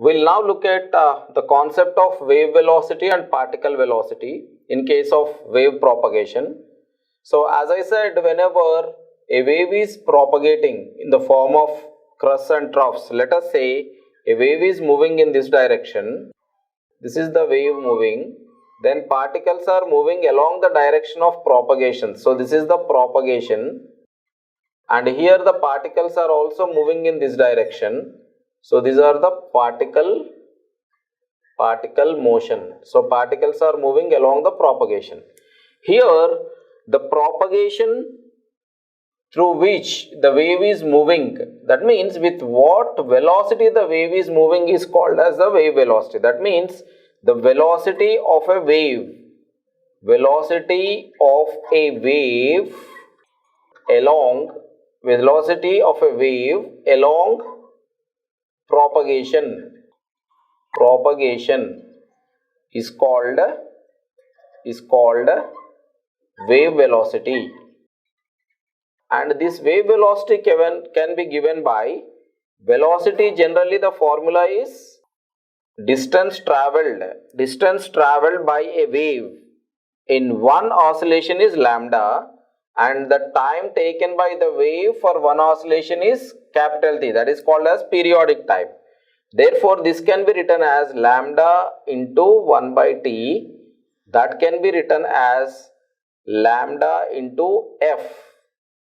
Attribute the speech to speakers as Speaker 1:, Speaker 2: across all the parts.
Speaker 1: We'll now look at the concept of wave velocity and particle velocity in case of wave propagation. So as I said, whenever a wave is propagating in the form of crusts and troughs, let us say a wave is moving in this direction, this is the wave moving, then particles are moving along the direction of propagation. So this is the propagation, and here the particles are also moving in this direction. So these are the particle motion. So particles are moving along the propagation. Here the propagation through which the wave is moving, that means with what velocity the wave is moving is called as the wave velocity. That means the velocity of a wave along propagation is called wave velocity, and this wave velocity can be given by velocity. Generally the formula is distance traveled by a wave in one oscillation is lambda, and the time taken by the wave for one oscillation is capital T, that is called as periodic time. Therefore this can be written as lambda into 1 by T, that can be written as lambda into F.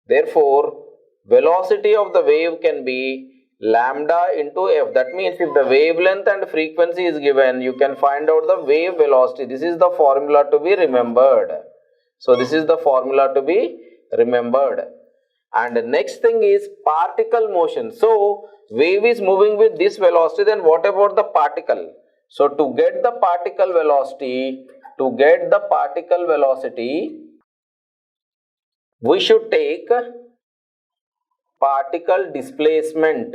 Speaker 1: Therefore velocity of the wave can be lambda into F. That means if the wavelength and frequency is given, you can find out the wave velocity. This is the formula to be remembered. So this is the formula to be remembered. And the next thing is particle motion. So wave is moving with this velocity, then what about the particle? So to get the particle velocity, we should take particle displacement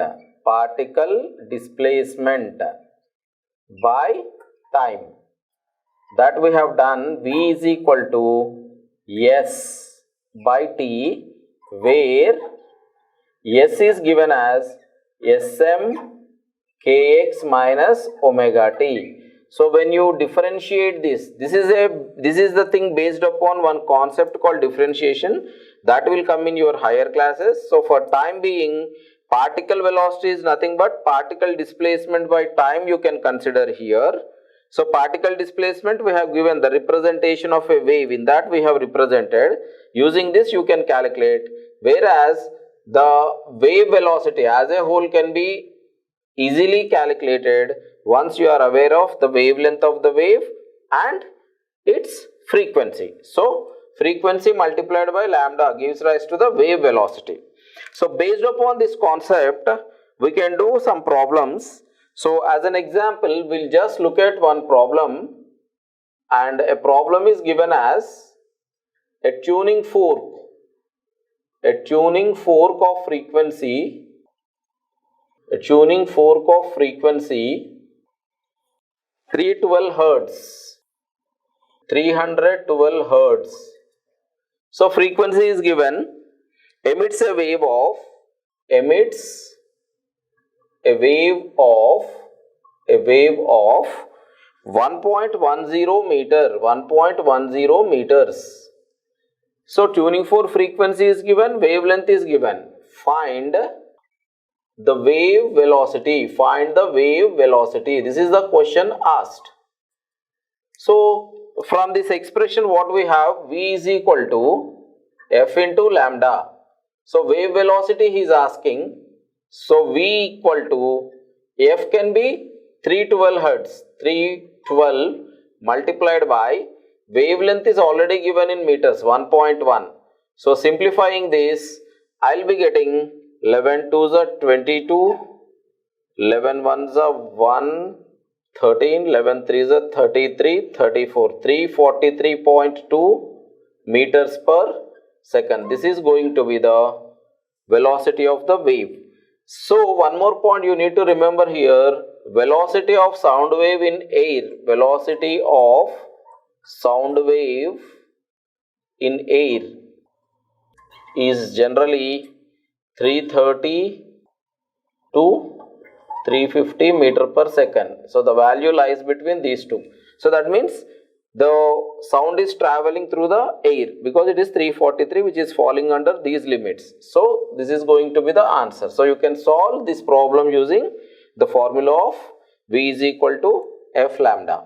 Speaker 1: by time. That we have done. V is equal to S by T, where S is given as Sm kx minus omega t. So when you differentiate this is the thing based upon one concept called differentiation that will come in your higher classes. So for time being, particle velocity is nothing but particle displacement by time you can consider here. So particle displacement, we have given the representation of a wave, in that we have represented. Using this you can calculate, whereas the wave velocity as a whole can be easily calculated once you are aware of the wavelength of the wave and its frequency. So frequency multiplied by lambda gives rise to the wave velocity. So based upon this concept, we can do some problems. So as an example, we'll just look at one problem, and a problem is given as a tuning fork of frequency, 312 hertz. So frequency is given, emits a wave of 1.10 meters. So tuning fork frequency is given, wavelength is given. Find the wave velocity. This is the question asked. So from this expression what we have, V is equal to F into lambda. So wave velocity he is asking. So V equal to F can be 312 hertz. 312 multiplied by wavelength is already given in meters, 1.1. So simplifying this, I will be getting 11 2s are 22, 11 1s are 1, 13, 11 3s are 33, 34, 343.2 meters per second. This is going to be the velocity of the wave. So one more point you need to remember here, velocity of sound wave in air, is generally 330 to 350 meter per second. So the value lies between these two. So that means the sound is traveling through the air because it is 343, which is falling under these limits. So this is going to be the answer. So you can solve this problem using the formula of V is equal to F lambda.